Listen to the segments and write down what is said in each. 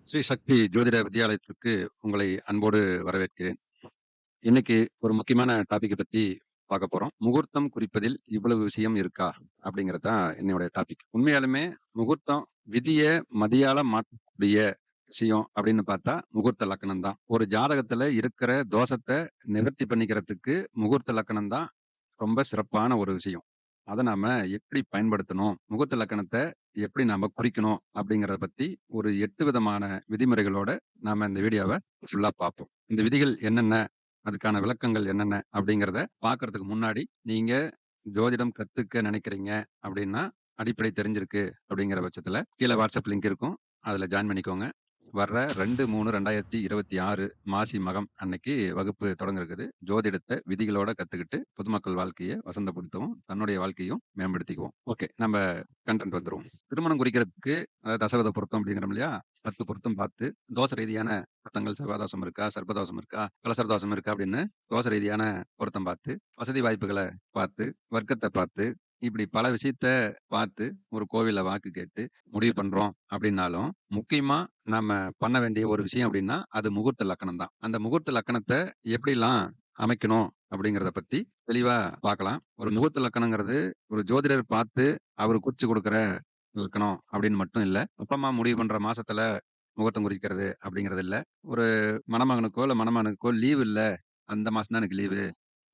ஸ்ரீ சக்தி ஜோதிட வித்யாலயத்திற்கு உங்களை அன்போடு வரவேற்கிறேன். இன்னைக்கு ஒரு முக்கியமான டாபிக்க பத்தி பார்க்க போறோம். முகூர்த்தம் குறிப்பதில் இவ்வளவு விஷயம் இருக்கா? அப்படிங்கிறது தான் என்னுடைய டாபிக். உண்மையாலுமே முகூர்த்தம் விதிய மதியால மாற்றக்கூடிய விஷயம் அப்படின்னு பார்த்தா, முகூர்த்த லக்னம் தான். ஒரு ஜாதகத்துல இருக்கிற தோஷத்த நிவர்த்தி பண்ணிக்கிறதுக்கு முகூர்த்த லக்னம் தான் ரொம்ப சிறப்பான ஒரு விஷயம். அத நாம எப்படி பயன்படுத்தணும்? முகூர்த்த லக்கணத்த எப்படி நாம குறிக்கணும்? அப்படிங்கிறத பத்தி ஒரு 8 விதமான விதிமுறைகளோட நாம இந்த வீடியோவ ஃபுல்லா பார்ப்போம். இந்த விதிகள் என்னென்ன? அதுக்கான விளக்கங்கள் என்னென்ன? அப்படிங்கிறத பார்க்கறதுக்கு முன்னாடி, நீங்க ஜோதிடம் கத்துக்க நினைக்கிறீங்க அப்படின்னா, அடிப்படை தெரிஞ்சிருக்கு அப்படிங்கிற பட்சத்துல, கீழ வாட்ஸ்அப் லிங்க் இருக்கும். அதுல ஜாயின் பண்ணிக்கோங்க. வர்ற 2/3/2026 மாசி மகம் அன்னைக்கு வகுப்பு தொடங்க இருக்குது. ஜோதிடத்த விதிகளோட கத்துக்கிட்டு, பொதுமக்கள் வாழ்க்கைய வசந்தப்படுத்தவும், தன்னுடைய வாழ்க்கையும் மேம்படுத்திக்குவோம். ஓகே. நம்ம கன்டென்ட் வந்துருவோம். திருமணம் குறிக்கிறதுக்கு தசவத பொருத்தம் அப்படிங்கிறோம் இல்லையா? 10 பொருத்தம் பார்த்து, தோஷ ரீதியான பொருத்தங்கள் செவ்வாதோஷம் இருக்கா? சர்ப்பதோஷம் இருக்கா? கலசர தோஷம் இருக்கா? அப்படின்னு தோஷ ரீதியான பொருத்தம் பார்த்து, வசதி வாய்ப்புகள பார்த்து, வர்க்கத்த பார்த்து, இப்படி பல விஷயத்த பார்த்து, ஒரு கோவில்ல வாக்கு கேட்டு முடிவு பண்றோம் அப்படின்னாலும், முக்கியமா நாம பண்ண வேண்டிய ஒரு விஷயம் அப்படின்னா, அது முகூர்த்த லக்கணம் தான். அந்த முகூர்த்த லக்கணத்த எப்படிலாம் அமைக்கணும் அப்படிங்கிறத பத்தி தெளிவா பார்க்கலாம். ஒரு முகூர்த்த லக்கணங்கிறது ஒரு ஜோதிடர் பார்த்து அவரு குறிச்சு குடுக்குற லக்கணம் அப்படின்னு மட்டும் இல்ல. அப்பா, அம்மா முடிவு பண்ற மாசத்துல முகூர்த்தம் குறிக்கிறது அப்படிங்கிறது இல்ல. ஒரு மணமகனுக்கோ, இல்ல மணமகனுக்கோ லீவ் இல்ல. அந்த மாசம் தான் எனக்கு லீவு.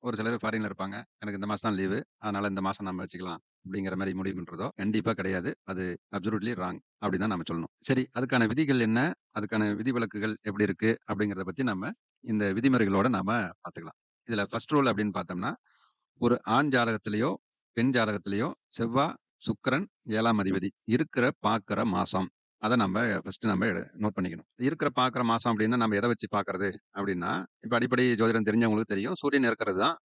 ஒரு சிலர் ஃபாரின்ல இருப்பாங்க. எனக்கு இந்த மாசம் தான் லீவு. அதனால இந்த மாசம் நம்ம வச்சுக்கலாம். அப்படிங்கிற மாரி முடிவு பண்றதோ, கண்டிப்பா கிடையாது. அது அப்சல்யூட்லி ராங். அப்படி தான் நாம சொல்லணும். சரி, அதுக்கான விதிகள் என்ன? அதுக்கான விதிவிலக்குகள் எப்படி இருக்கு? அப்படிங்கிறத பத்தி நம்ம இந்த விதிமுறைகளோட நாம பார்த்துக்கலாம். இதுல ஃபர்ஸ்ட் ரூல் அப்படின்னு பார்த்தோம்னா, ஒரு ஆண் ஜாதகத்திலயோ, பெண் ஜாதகத்திலயோ செவ்வா, சுக்கிரன் 7ஆம் அதிபதி இருக்கிற பார்க்கிற மாசம். அத நம்ம ஃபர்ஸ்ட் நம்ம நோட் பண்ணிக்கணும். இருக்கிற பார்க்கிற மாசம் அப்படின்னா நம்ம எத வச்சு பார்க்கிறது அப்படின்னா, இப்ப அடிப்படை ஜோதிடம் தெரிஞ்சவங்களுக்கு தெரியும். சூரியன் இருக்கிறது தான்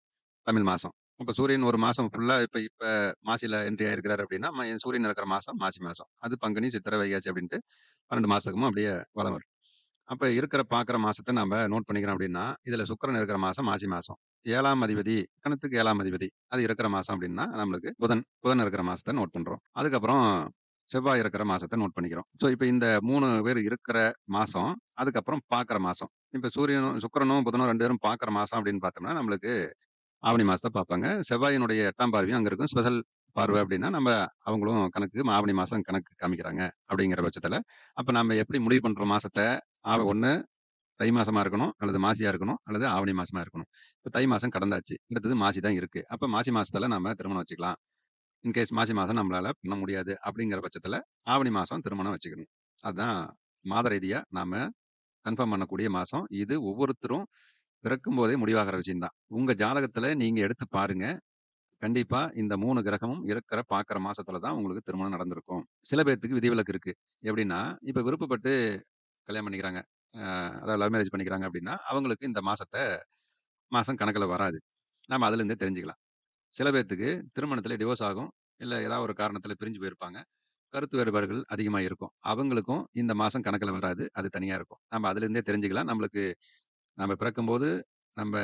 தமிழ் மாசம். அப்ப சூரியன் ஒரு மாசம் ஃபுல்லா இப்ப இப்ப மாசில என்ட்ரி ஆயிருக்கிறாரு அப்படின்னா, சூரியன் இருக்கிற மாசம் மாசி மாசம். அது பங்குனி, சித்திரை, வைகாசி அப்படின்ட்டு 12 மாசமும் அப்படியே வலம் வரும். அப்ப இருக்கிற பார்க்குற மாசத்த நாம நோட் பண்ணிக்கிறோம் அப்படின்னா, இதுல சுக்கிரன் இருக்கிற மாசம் மாசி மாசம். 7ஆம் அதிபதி, லக்னத்துக்கு 7ஆம் அதிபதி. அது இருக்கிற மாசம் அப்படின்னா, நம்மளுக்கு புதன். புதன் இருக்கிற மாசத்த நோட் பண்றோம். அதுக்கப்புறம் செவ்வாய் இருக்கிற மாசத்த நோட் பண்ணிக்கிறோம். ஸோ, இப்ப இந்த 3 பேர் இருக்கிற மாசம், அதுக்கப்புறம் பார்க்குற மாசம். இப்ப சூரியனும், சுக்கிரனும், புதனும் 2 பேரும் பார்க்குற மாசம் அப்படின்னு பார்த்தோம்னா, நம்மளுக்கு ஆவணி மாசத்த பார்ப்பாங்க. செவ்வாயினுடைய 8ஆம் பார்வையும் அங்க இருக்கும். ஸ்பெஷல் பார்வை அப்படின்னா, அவங்களும் கணக்கு ஆவணி மாசம் கணக்கு காமிக்கிறாங்க அப்படிங்கிற பட்சத்துல, அப்ப நம்ம எப்படி முடிவு பண்றோம் மாசத்த? ஒண்ணு தை மாசமா இருக்கணும், அல்லது மாசியா இருக்கணும், அல்லது ஆவணி மாசமா இருக்கணும். இப்ப தை மாசம் கடந்தாச்சு. அடுத்தது மாசி தான் இருக்கு. அப்ப மாசி மாசத்துல நாம திருமணம் வச்சுக்கலாம். இன்கேஸ் மாசி மாசம் நம்மளால பண்ண முடியாது அப்படிங்கிற பட்சத்துல, ஆவணி மாசம் திருமணம் வச்சுக்கணும். அதான் மாத ரீதியா நாம கன்ஃபார்ம் பண்ணக்கூடிய மாசம். இது ஒவ்வொருத்தரும் பிறக்கும்போதே முடிவாகிற விஷயம் தான். உங்க ஜாதகத்துல நீங்க எடுத்து பாருங்க. கண்டிப்பா இந்த 3 கிரகமும் இருக்கிற பார்க்குற மாசத்துல தான் உங்களுக்கு திருமணம் நடந்திருக்கும். சில பேத்துக்கு விதிவிலக்கு இருக்கு. எப்படின்னா, இப்ப விருப்பப்பட்டு கல்யாணம் பண்ணிக்கிறாங்க. அதாவது லவ் மேரேஜ் பண்ணிக்கிறாங்க அப்படின்னா, அவங்களுக்கு இந்த மாசம் கணக்குல வராது. நாம அதிலிருந்தே தெரிஞ்சுக்கலாம். சில பேத்துக்கு திருமணத்திலே டிவோர்ஸ் ஆகும். இல்ல ஏதாவது ஒரு காரணத்தில பிரிஞ்சு போயிருப்பாங்க. கருத்து வேறுபாடுகள் அதிகமா இருக்கும். அவங்களுக்கும் இந்த மாசம் கணக்குல வராது. அது தனியா இருக்கும். நம்ம அதிலிருந்தே தெரிஞ்சுக்கலாம். நம்ம பிறக்கும்போது நம்ப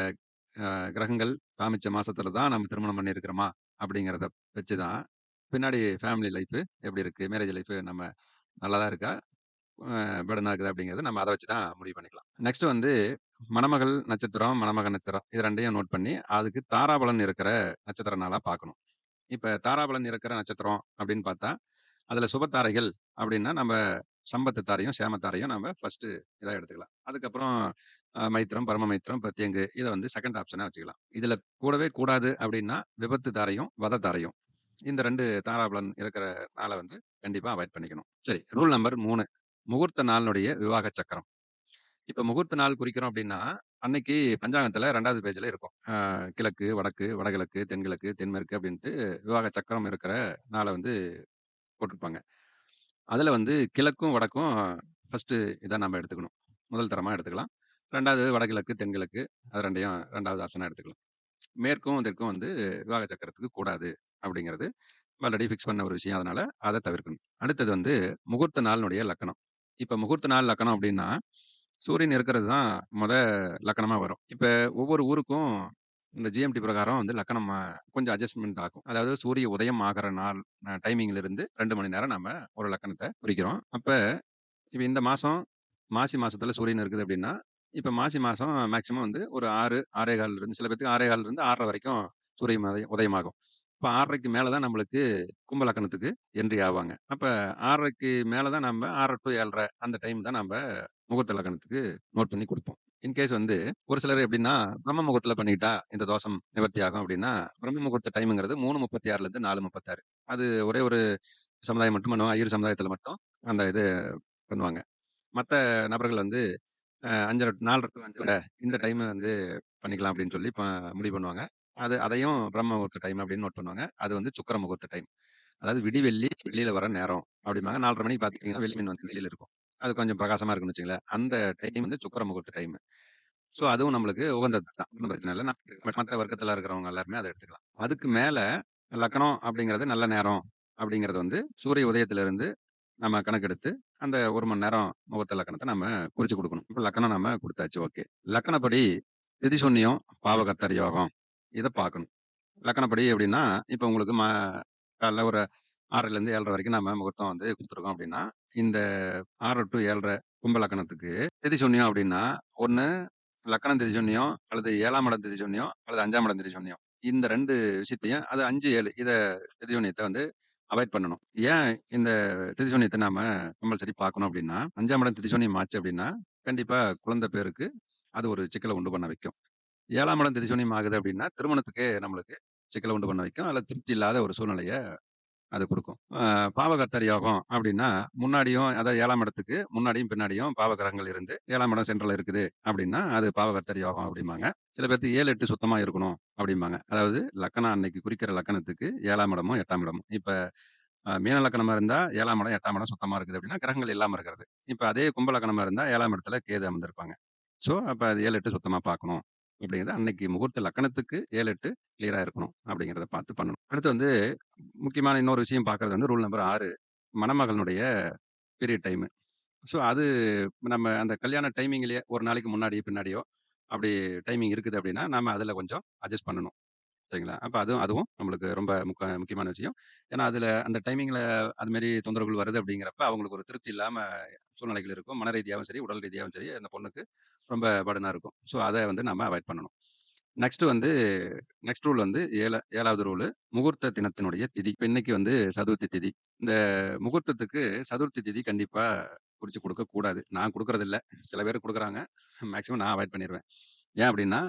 கிரகங்கள் காமிச்ச மாசத்துல தான் நம்ம திருமணம் பண்ணியிருக்கிறோமா? அப்படிங்கிறத வச்சு தான், பின்னாடி ஃபேமிலி லைஃப் எப்படி இருக்கு? மேரேஜ் லைஃப் நம்ம நல்லா தான் இருக்கா? பர்டனா இருக்குதா? அப்படிங்கிறத நம்ம அத வச்சு தான் முடிவு பண்ணிக்கலாம். நெக்ஸ்ட் வந்து மணமகள் நட்சத்திரம், மணமகன் நட்சத்திரம் இது 2யும் நோட் பண்ணி, அதுக்கு தாராபலன் இருக்கிற நட்சத்திர நாளா பார்க்கணும். இப்ப தாராபலன் இருக்கிற நட்சத்திரம் அப்படின்னு பார்த்தா, அதுல சுபத்தாரைகள் அப்படின்னா, நம்ம சம்பத்து தாரையும், சேம தாரையும் நம்ம ஃபர்ஸ்ட்டு இதா எடுத்துக்கலாம். அதுக்கப்புறம் மைத்திரம், பரம மைத்திரம், பிரத்யங்கு இத வந்து செகண்ட் ஆப்ஷனா வச்சுக்கலாம். இதுல கூடவே கூடாது அப்படின்னா, விபத்து தாரையும், வத தாரையும். இந்த 2 தாராபலன் இருக்கிற நாள வந்து கண்டிப்பா அவாய்ட் பண்ணிக்கணும். சரி, ரூல் நம்பர் 3 முகூர்த்த நாளினுடைய விவாக சக்கரம். இப்ப முகூர்த்த நாள் குறிக்கிறோம் அப்படின்னா, அன்னைக்கு பஞ்சாங்கத்துல 2வது பேஜ்ல இருக்கும். கிழக்கு, வடக்கு, வடகிழக்கு, தென்கிழக்கு, தென்மேற்கு அப்படின்ட்டு விவாக சக்கரம் இருக்கிற நாள வந்து போட்டிருப்பாங்க. அதுல வந்து கிழக்கும், வடக்கும் ஃபர்ஸ்ட்டு இதா நம்ம எடுத்துக்கணும். முதல் தரமா எடுத்துக்கலாம். 2வது வடகிழக்கு, தென்கிழக்கு அது 2யும் 2வது ஆப்ஷனா எடுத்துக்கலாம். மேற்கும், தெற்கும் வந்து விவாக சக்கரத்துக்கு கூடாது அப்படிங்கிறது ஆல்ரெடி ஃபிக்ஸ் பண்ண ஒரு விஷயம். அதனால அத தவிர்க்கணும். அடுத்தது வந்து முகூர்த்த நாளினுடைய லக்கணம். இப்ப முகூர்த்த நாள் லக்கணம் அப்படின்னா, சூரியன் இருக்கிறது தான் லக்கணமா வரும். இப்ப ஒவ்வொரு ஊருக்கும் இந்த ஜிஎம்டி பிரகாரம் வந்து லக்கணம் கொஞ்சம் அட்ஜஸ்ட்மென்ட் ஆகும். அதாவது சூரிய உதயம் ஆகுற நாள் டைமிங்ல இருந்து 2 மணி நேரம் நம்ம ஒரு லக்கணத்த குறிக்கிறோம். அப்ப இப்ப இந்த மாசம் மாசி மாசத்துல சூரியன் இருக்குது அப்படின்னா, இப்ப மாசி மாசம் மேக்ஸிமம் வந்து ஒரு 6, 6:15 இருந்து சில பேத்துக்கு 6:15 இருந்து 6:30 வரைக்கும் சூரியன் உதயமாகும். இப்ப 6:30க்கு மேல தான் நம்மளுக்கு கும்ப லக்கணத்துக்கு என்ட்ரி ஆவாங்க. அப்ப 6:30க்கு மேல தான் நம்ம 6:30 டூ 7:30 அந்த டைம் தான் நம்ப முகூர்த்த லக்கணத்துக்கு நோட் பண்ணி குடுப்போம். இன்கேஸ் வந்து ஒரு சிலர் எப்படின்னா, பிரம்ம முகூர்த்தத்துல பண்ணிக்கிட்டா இந்த தோஷம் நிவர்த்தி ஆகும் அப்படின்னா, பிரம்ம முகூர்த்த டைம்ங்கிறது 3:36லேருந்து 4:36. அது ஒரே ஒரு சமுதாயம் மட்டும் பண்ணுவாங்க. ஐயர் சமுதாயத்துல மட்டும் அந்த இது பண்ணுவாங்க. மத்த நபர்கள் வந்து 5:30 4:30 டூ 5:30 இந்த டைம் வந்து பண்ணிக்கலாம் அப்படின்னு சொல்லி முடிவு பண்ணுவாங்க. அதையும் பிரம்ம முகூர்த்த டைம் அப்படின்னு நோட் பண்ணுவாங்க. அது வந்து சுக்கிர முகூர்த்த டைம். அதாவது விடிவெள்ளி வெளியில வர நேரம் அப்படிம்பாங்க. 4:30 மணிக்கு பார்த்துட்டீங்கன்னா, வெளிமீன் வந்து வெளியில இருக்கும். அது கொஞ்சம் பிரகாசமா இருக்குன்னு வச்சுக்கங்களேன். அந்த டைம் வந்து சுக்கிர முகூர்த்த டைம். ஸோ அதுவும் நம்மளுக்கு உகந்தது தான். ஒண்ணும் பிரச்சனை இல்ல. மத்த வர்க்கத்துல இருக்கிறவங்க எல்லாருமே அத எடுத்துக்கலாம். அதுக்கு மேல லக்னம் அப்படிங்கிறது நல்ல நேரம் அப்படிங்கிறது வந்து சூரிய உதயத்திலிருந்து நம்ம கணக்கெடுத்து, அந்த 1 மணி நேரம் முகூர்த்த லக்கணத்த நம்ம குறிச்சு குடுக்கணும். இப்ப லக்கணம் நம்ம குடுத்தாச்சு ஓகே. லக்கணப்படி திதி சூன்யம், பாவகர்த்தர் யோகம் இத பார்க்கணும். லக்கணப்படி எப்படின்னா, இப்ப உங்களுக்கு காலைல ஒரு 6:30லேருந்து 7:30 வரைக்கும் நம்ம முகூர்த்தம் வந்து குடுத்துருக்கோம் அப்படின்னா, இந்த 6:30 டூ 7:30 கும்ப லக்கணத்துக்கு திதி சூன்யம் அப்படின்னா, ஒண்ணு லக்கணம் திதி சூன்யம் அல்லது 7ஆம் இடம் திதி சூன்யம் அல்லது 5ஆம் இடம் திதி சூன்யம். இந்த 2 விஷயத்தையும் அது 5, 7 திதி சூன்யத்த வந்து அவாய்ட் பண்ணணும். ஏன் இந்த திதி சூன்யத்த நாம கம்பல்சரி பார்க்கணும் அப்படின்னா, 5ஆம் இடம் திதி சூன்யம் ஆச்சு அப்படின்னா, கண்டிப்பா குழந்தை பேருக்கு அது ஒரு சிக்கல உண்டு பண்ண வைக்கும். 7ஆம் இடம் திதி சூன்யம் ஆகுது அப்படின்னா, திருமணத்துக்கே நம்மளுக்கு சிக்கல உண்டு பண்ண வைக்கும். அதுல திருப்தி இல்லாத ஒரு சூழ்நிலைய அது குடுக்கும். பாவகர்த்தர் யோகம் அப்டின்னா, முன்னாடியும் அதாவது 7ஆம் இடத்துக்கு முன்னாடியும், பின்னாடியும் பாவகிரகங்கள் இருந்து 7ஆம் இடம் சென்ட்ரல்ல இருக்குது அப்டின்னா, அது பாவகர்த்தர் யோகம் அப்டிம்பாங்க. சில பேத்துக்கு 7, 8 சுத்தமா இருக்கணும் அப்டிம்பாங்க. அதாவது லக்கணம் அன்னைக்கு குறிக்கிற லக்கணத்துக்கு 7ஆம் இடமும், 8ஆம் இடமும். இப்ப மீன லக்கணமா இருந்தா 7ஆம் இடம், 8ஆம் இடம் சுத்தமா இருக்குது அப்டின்னா, கிரகங்கள் இல்லாம இருக்கிறது. இப்ப அதே கும்ப லக்கணமா இருந்தா 7ஆம் இடத்துல கேது அமர்ந்திருப்பாங்க. ஸோ, அப்ப அது 7, 8 சுத்தமா பார்க்கணும். அப்படிங்கிறது அன்னைக்கு முகூர்த்த லக்கணத்துக்கு 7, 8 கிளியரா இருக்கணும். அப்படிங்கிறத பார்த்து பண்ணணும். அடுத்து வந்து முக்கியமான இன்னொரு விஷயம் பார்க்கிறது வந்து ரூல் நம்பர் 6 மணமகனுடைய பீரியட் டைமு. ஸோ, அது நம்ம அந்த கல்யாண டைமிங்லயே ஒரு நாளைக்கு முன்னாடியோ, பின்னாடியோ அப்படி டைமிங் இருக்குது அப்படின்னா, நாம அதுல கொஞ்சம் அட்ஜஸ்ட் பண்ணணும். சரிங்களா? அப்ப அதுவும் அதுவும் நம்மளுக்கு ரொம்ப முக்கியமான விஷயம். ஏன்னா, அதுல அந்த டைமிங்ல அது மாரி தொந்தரவுகள் வருது அப்படிங்கிறப்ப, அவங்களுக்கு ஒரு திருப்தி இல்லாம சூழ்நிலைகள் இருக்கும். மன ரீதியாவும் சரி, உடல் ரீதியாவும் சரி, அந்த பொண்ணுக்கு ரொம்ப பர்டனா இருக்கும். ஸோ, அத வந்து நம்ம அவாய்ட் பண்ணணும். நெக்ஸ்ட் வந்து நெக்ஸ்ட் ரூல் வந்து 7வது ரூலு முகூர்த்த தினத்தினுடைய திதி. இப்ப இன்னைக்கு வந்து சதுர்த்தி திதி. இந்த முகூர்த்தத்துக்கு சதுர்த்தி திதி கண்டிப்பா குறிச்சு குடுக்கக் கூடாது. நான் குடுக்குறதில்ல. சில பேர் குடுக்குறாங்க. மேக்ஸிமம் நான் அவாய்ட் பண்ணிருவேன். ஏன் அப்டின்னா,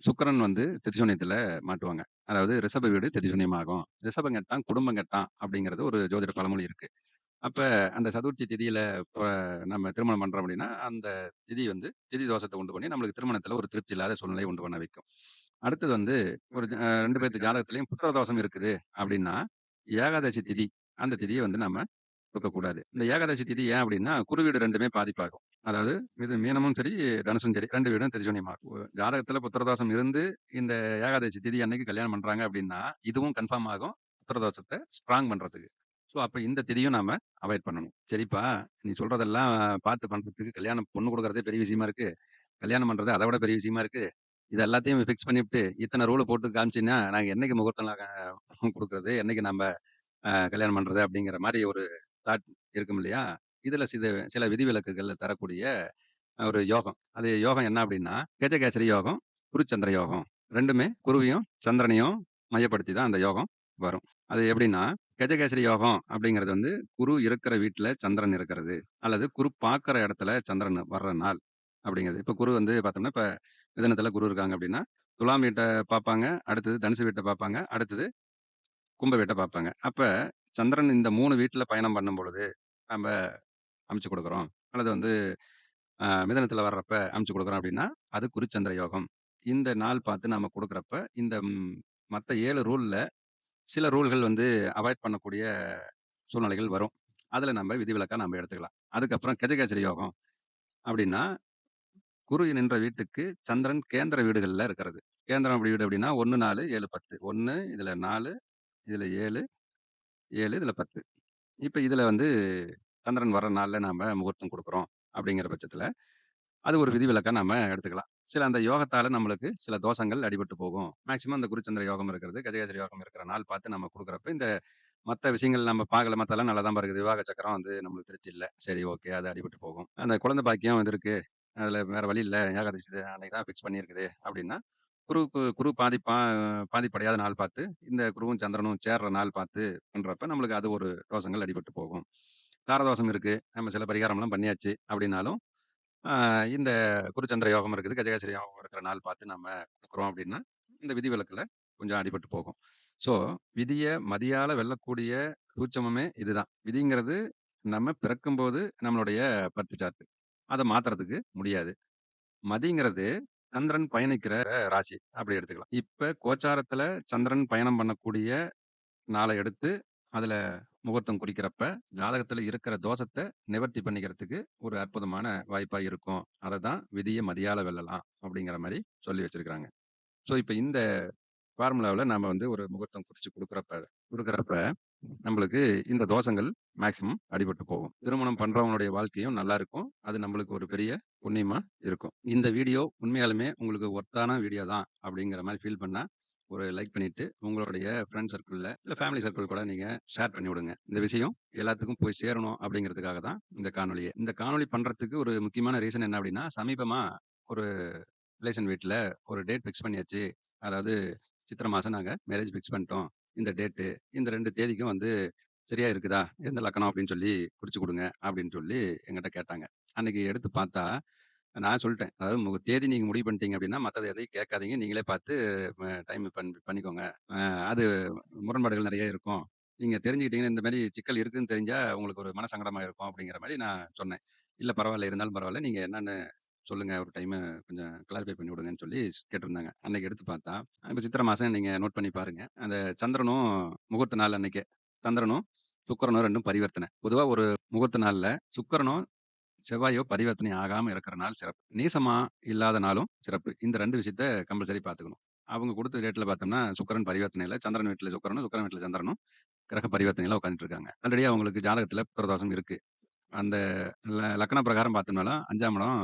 சுக்கிரன் வந்து திரிசூன்யத்துல மாட்டுவாங்க. அதாவது ரிஷப வீடு திரிசூன்யமாகும். ரிஷபம் கெட்டான், குடும்பம் கெட்டான் அப்டிங்கிறது ஒரு ஜோதிட பழமொழி இருக்கு. அப்ப அந்த சதுர்த்தி திதியில இப்ப நம்ம திருமணம் பண்றோம் அப்படின்னா, அந்த திதி வந்து திதி தோஷத்த உண்டு பண்ணி நம்மளுக்கு திருமணத்தில ஒரு திருப்தி இல்லாத சூழ்நிலைய உண்டு பண்ண வைக்கும். அடுத்தது வந்து ஒரு 2 பேத்து ஜாதகத்திலயும் புத்திர தோஷம் இருக்குது அப்படின்னா, ஏகாதசி திதி அந்த திதிய வந்து நம்ம கொடுக்கக்கூடாது. இந்த ஏகாதசி திதி ஏன் அப்படின்னா, குரு வீடு 2மே பாதிப்பாகும். அதாவது இது மீனமும் சரி, தனுசும் சரி 2 வீடும் திரிசூன்யமாகும். ஜாதகத்தில புத்திர தோஷம் இருந்து இந்த ஏகாதசி திதி அன்னைக்கு கல்யாணம் பண்றாங்க அப்படின்னா, இதுவும் கன்ஃபார்ம் ஆகும். புத்திர தோஷத்த ஸ்ட்ராங் பண்றதுக்கு. ஸோ, அப்ப இந்த திதியும் நாம அவாய்ட் பண்ணணும். சரிப்பா, நீ சொல்றதெல்லாம் பார்த்து பண்றதுக்கு கல்யாணம் பொண்ணு குடுக்குறதே பெரிய விஷயமா இருக்கு. கல்யாணம் பண்றது அத விட பெரிய விஷயமா இருக்கு. இது எல்லாத்தையும் ஃபிக்ஸ் பண்ணிப்புட்டு, இத்தன ரூல போட்டு காமிச்சீன்னா, நாங்க என்னைக்கு முகூர்த்தம்லாம் குடுக்குறது? என்னைக்கு நம்ப கல்யாணம் பண்றது? அப்படிங்கிற மாரி ஒரு தாட் இருக்கும் இல்லையா? இதுல சில விதிவிலக்குகள் தரக்கூடிய ஒரு யோகம். அது யோகம் என்ன அப்படின்னா, கேசகேசரி யோகம், குருச்சந்திர யோகம். 2மே குருவையும், சந்திரனையும் மையப்படுத்தி தான் அந்த யோகம் வரும். அது எப்படின்னா, கஜகேசரி யோகம் அப்படிங்கிறது வந்து, குரு இருக்கிற வீட்ல சந்திரன் இருக்கிறது. அல்லது குரு பார்க்கிற இடத்துல சந்திரன் வர்ற நாள் அப்படிங்கிறது. இப்ப குரு வந்து பார்த்தோம்னா, இப்ப மிதுனத்தில குரு இருக்காங்க அப்படின்னா, துலாம் வீட்ட பார்ப்பாங்க. அடுத்தது தனுசு வீட்ட பார்ப்பாங்க. அடுத்தது கும்ப வீட்ட பார்ப்பாங்க. அப்ப சந்திரன் இந்த 3 வீட்ல பயணம் பண்ணும் பொழுது, நம்ப அமுச்சு குடுக்குறோம். அல்லது வந்து மிதுனத்தில வர்றப்ப அமுச்சு குடுக்குறோம் அப்படின்னா, அது குருச்சந்திர யோகம். இந்த நாள் பார்த்து நாம குடுக்குறப்ப, இந்த மத்த 7 ரூல்ல சில ரூல்கள் வந்து அவாய்ட் பண்ணக்கூடிய சூழ்நிலைகள் வரும். அதுல நம்ம விதிவிலக்கா நம்ம எடுத்துக்கலாம். அதுக்கப்புறம் கஜகேசரி யோகம் அப்படின்னா, குரு நின்ற வீட்டுக்கு சந்திரன் கேந்திர வீடுகள்ல இருக்கிறது. கேந்திரம் வீடு அப்படின்னா 1, 4, 7, 10. 1 இதுல 4, இதுல 7, 7 இதுல 10. இப்ப இதுல வந்து சந்திரன் வர்ற நாள்ல நாம முகூர்த்தம் குடுக்குறோம் அப்படிங்கிற பட்சத்துல, அது ஒரு விதிவிலக்கா நாம எடுத்துக்கலாம். சில அந்த யோகத்தால நம்மளுக்கு சில தோஷங்கள் அடிபட்டு போகும். மேக்ஸிமம் இந்த குருச்சந்திர யோகம் இருக்கிறது, கஜகேசரி யோகம் இருக்கிற நாள் பார்த்து நம்ம குடுக்குறப்ப, இந்த மத்த விஷயங்கள் நம்ம பார்க்கல. மத்தெல்லாம் நல்லா தான் இருக்குது. விவாக சக்கரம் வந்து நம்மளுக்கு திருப்தி இல்ல. சரி ஓகே. அது அடிபட்டு போகும். அந்த குழந்தை பாக்கியம் வந்து இருக்கு. அதுல வேற வழி இல்ல. ஏகாதசி அன்னைக்கு தான் ஃபிக்ஸ் பண்ணியிருக்குது அப்டின்னா, குரு பாதிப்படையாத நாள் பார்த்து, இந்த குருவும், சந்திரனும் சேர்ற நாள் பார்த்து பண்றப்ப நம்மளுக்கு அது ஒரு தோஷங்கள் அடிபட்டு போகும். தாரதோஷம் இருக்கு. நம்ம சில பரிகாரம்லாம் பண்ணியாச்சு அப்டின்னாலும், ஆ இந்த குருச்சந்திர யோகம் இருக்குது. கஜகேசரி யோகம் இருக்கிற நாள் பார்த்து நம்ம குடுக்குறோம் அப்டின்னா, இந்த விதிவிலக்குல கொஞ்சம் அடிபட்டு போகும். ஸோ, விதிய மதியால வெல்லக்கூடிய சூட்சமமே இதுதான். விதிங்கிறது நம்ம பிறக்கும்போது நம்மளுடைய பர்த் சார்ட். அத மாத்துறதுக்கு முடியாது. மதிங்கிறது சந்திரன் பயணிக்கிற ராசி. அப்படி எடுத்துக்கலாம். இப்ப கோச்சாரத்துல சந்திரன் பயணம் பண்ணக்கூடிய நாள எடுத்து, அதுல முகூர்த்தம் குறிக்கிறப்ப, ஜாதகத்துல இருக்கிற தோஷத்த நிவர்த்தி பண்ணிக்கிறதுக்கு ஒரு அற்புதமான வாய்ப்பா இருக்கும். அததான் விதிய மதியால வெல்லலாம். அப்படிங்கிற மாரி சொல்லி வச்சிருக்காங்க. ஸோ, இப்ப இந்த ஃபார்முலாவுல நாம வந்து ஒரு முகூர்த்தம் குறிச்சு குடுக்குறப்ப நம்மளுக்கு இந்த தோஷங்கள் மேக்ஸிமம் அடிபட்டு போகும். திருமணம் பண்றவங்களுடைய வாழ்க்கையும் நல்லா இருக்கும். அது நம்மளுக்கு ஒரு பெரிய புண்ணியமா இருக்கும். இந்த வீடியோ உண்மையாலுமே உங்களுக்கு ஒர்த்தான வீடியோ தான் அப்படிங்கிற மாரி ஃபீல் பண்ணா, ஒரு லைக் பண்ணிட்டு, உங்களுடைய ஃபிரெண்ட் சர்க்கிள்ல, இல்ல ஃபேமிலி சர்க்கிள் கூட நீங்க ஷேர் பண்ணி விடுங்க. இந்த விஷயம் எல்லாத்துக்கும் போய் சேரணும் அப்படிங்கிறதுக்காக தான் இந்த காணொளியே. இந்த காணொளி பண்றதுக்கு ஒரு முக்கியமான ரீசன் என்ன அப்படின்னா, சமீபமா ஒரு ரிலேஷன் வீட்ல ஒரு டேட் ஃபிக்ஸ் பண்ணியாச்சு. அதாவது சித்திரை மாசம் நாங்க மேரேஜ் ஃபிக்ஸ் பண்ணிட்டோம். இந்த டேட்டு, இந்த 2 தேதிக்கும் வந்து சரியா இருக்குதா? எந்த லக்கணம் அப்படின்னு சொல்லி குறிச்சு குடுங்க அப்படின்னு சொல்லி என்கிட்ட கேட்டாங்க. அன்னைக்கு எடுத்து பார்த்தா, நான் சொல்ட்டேன். அதாவது உங்க தேதி நீங்க முடிவு பண்ணிட்டீங்க அப்படின்னா, மத்தத எதையும் கேட்காதீங்க. நீங்களே பார்த்து டைம் பண்ணிக்கோங்க. அது முரண்பாடுகள் நெறைய இருக்கும். நீங்க தெரிஞ்சுக்கிட்டீங்கன்னா, இந்த மாரி சிக்கல் இருக்குன்னு தெரிஞ்சா உங்களுக்கு ஒரு மனசங்கடமா இருக்கும் அப்படிங்கிற மாரி நான் சொன்னேன். இல்ல பரவால்ல, இருந்தாலும் பரவால்ல. நீங்க என்னன்னு சொல்லுங்க. ஒரு டைமு கொஞ்சம் கிளாரிஃபை பண்ணி விடுங்கன்னு சொல்லி கேட்டிருந்தாங்க. அன்னைக்கு எடுத்து பார்த்தா, இப்ப சித்திரை மாசம் நீங்க நோட் பண்ணி பாருங்க. அந்த சந்திரனும் முகூர்த்த நாள் அன்னைக்கே, சந்திரனும், சுக்கிரனும் 2ம் பரிவர்த்தனை. பொதுவா ஒரு முகூர்த்த நாள்ல சுக்கிரனும், செவ்வாயோ பரிவர்த்தனை ஆகாம இருக்கிற நாள் சிறப்பு. நீசமா இல்லாத நாளும் சிறப்பு. இந்த 2 விஷயத்த கம்பல்சரி பார்த்துக்கணும். அவங்க குடுத்த டேட்ல பார்த்தோம்னா, சுக்கிரன் பரிவர்த்தனையில, சந்திரன் வீட்ல சுக்கிரனும், சுக்கிரன் வீட்ல சந்திரனும் கிரக பரிவர்த்தனையில உட்கார்ந்துட்டு இருக்காங்க. ஆல்ரெடி அவங்களுக்கு ஜாதகத்துல புத்திரதோஷம் இருக்கு. அந்த லக்ன பிரகாரம் பார்த்தோம்னாலும் 5ஆம் இடம்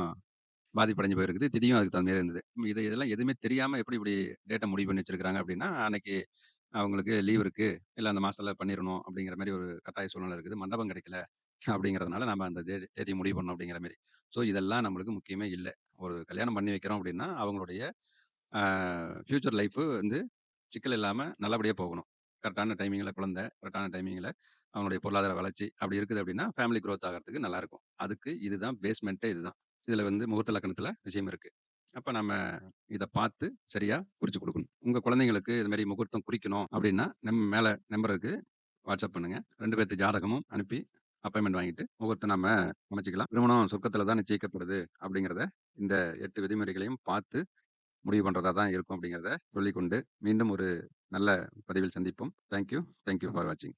பாதிப்படைஞ்சு போயிருக்குது. திதியும் அதுக்கு தகுந்த மாரி இருந்தது. இதெல்லாம் எதுவுமே தெரியாம எப்படி இப்படி டேட்ட முடிவு பண்ணி வச்சிருக்காங்க அப்படின்னா, அன்னைக்கு அவங்களுக்கு லீவ் இருக்கு. இல்ல அந்த மாசத்துல பண்ணிறணும் அப்படிங்கிற மாரி ஒரு கட்டாய சூழ்நிலை இருக்குது. மண்டபம் கிடைக்கல அப்படிங்கிறதுனால நம்ம அந்த தேதிய முடிவு பண்ணணும் அப்படிங்கிற மாரி. ஸோ இதெல்லாம் நம்மளுக்கு முக்கியமே இல்ல. ஒரு கல்யாணம் பண்ணி வைக்கிறோம் அப்படின்னா, அவங்களுடைய அ ஃப்யூச்சர் லைஃப் வந்து சிக்கல் இல்லாம நல்லபடியா போகணும். கரெக்ட்டான டைமிங்ல குழந்தை, கரெக்ட்டான டைமிங்ல அவங்களுடைய பொருளாதார வளர்ச்சி அப்படி இருக்குது அப்படின்னா, ஃபேமிலி குரோத் ஆகறதுக்கு நல்லாருக்கும். அதுக்கு இதுதான் பேஸ்மெண்ட்டே இதுதான். இதுல வந்து முகூர்த்த லக்கணத்துல விஷயம் இருக்கு. அப்ப நம்ம இத பார்த்து சரியா குறிச்சு குடுக்கணும். உங்க குழந்தைங்களுக்கு இது மாரி முகூர்த்தம் குறிக்கணும் அப்படின்னா, மேல நம்பர் இருக்கு. வாட்ஸ்அப் பண்ணுங்க. 2 பேத்து ஜாதகமும் அனுப்பி அப்பாயின்ட்மென்ட் வாங்கிட்டு முகூர்த்தம் நம்ம அமைச்சுக்கலாம். திருமணம் சொர்க்கத்துல தான் நிச்சயிக்கப்படுது அப்படிங்கிறத இந்த 8 விதிமுறைகளையும் பார்த்து முடிவு பண்றதா தான் இருக்கும் அப்படிங்கிறத சொல்லிக்கொண்டு, மீண்டும் ஒரு நல்ல பதிவில் சந்திப்போம். Thank you. Thank you for வாட்சிங்.